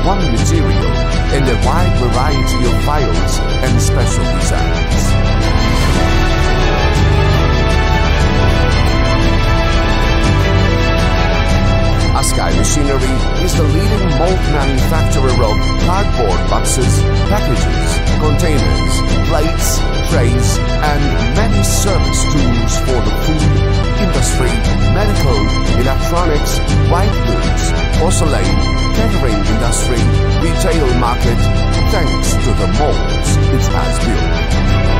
one material and a wide variety of files and special designs. Askay Machinery is the leading mold manufacturer of cardboard boxes, packages, containers, plates, trays, and many service tools for the food industry, medical, electronics, white goods, porcelain, catering industry, retail market, thanks to the molds it has built.